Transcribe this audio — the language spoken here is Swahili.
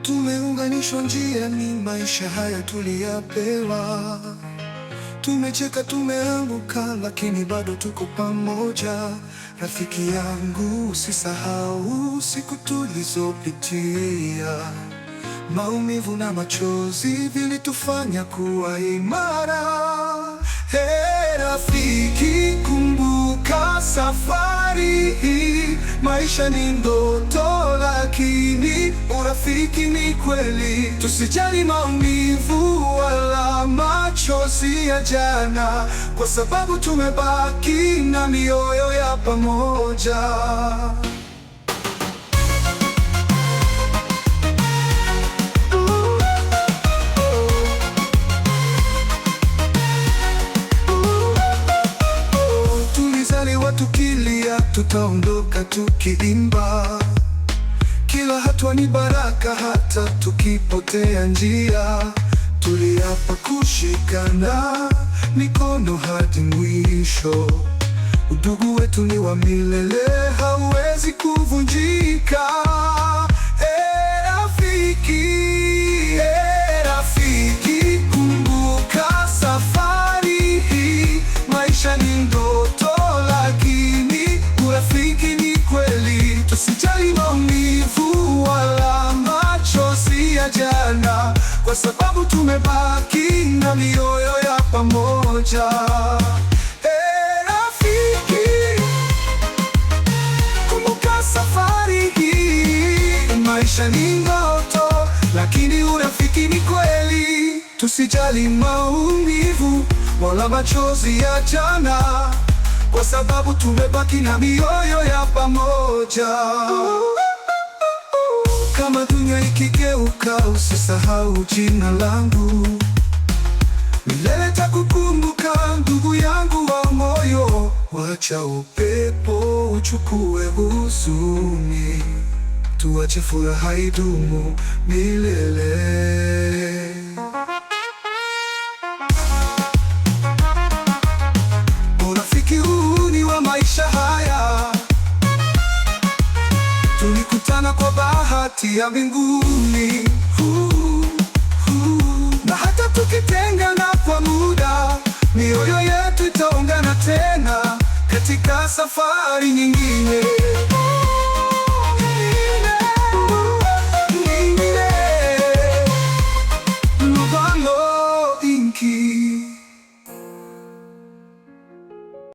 Tumeunganishwa njiani, maisha haya tuliyapewa. Tumecheka, tumeanguka, lakini bado tuko pamoja. Rafiki yangu, usisahau siku tulizopitia. Maumivu na machozi vilitufanya kuwa imara. Hey rafiki, kumbuka safari hii. Maisha ni ndoto, lakini urafiki ni kweli. Tusijali maumivu wala machozi ya jana, kwa sababu tumebaki na mioyo ya pamoja. Tukilia, tutaondoka tukiimba. Kila hatua ni baraka, hata tukipotea njia. Tuliapa kushikana mikono hadi mwisho. Udugu wetu ni wa milele, hauwezi kuvunjika. Rafiki, kumbuka safari hii. Maisha ni ndoto, lakini urafiki ni kweli. Tusijali maumivu wala machozi ya jana, kwa sababu tumebaki na mioyo ya pamoja. Rafiki, kumbuka safari hii. Maisha ni ndoto, lakini urafiki ni kweli. Tusijali maumivu wala machozi ya jana, kwa sababu tumebaki na mioyo ya pamoja. Kama dunia ikigeuka, usisahau jina langu. Milele takukumbuka, ndugu yangu wa moyo. Wacha upepo uchukue huzuni, tuache furaha idumu milele. Maisha haya tulikutana kwa bahati ya mbinguni, na hata tukitengana kwa muda, mioyo yetu itaungana tena katika safari nyingine.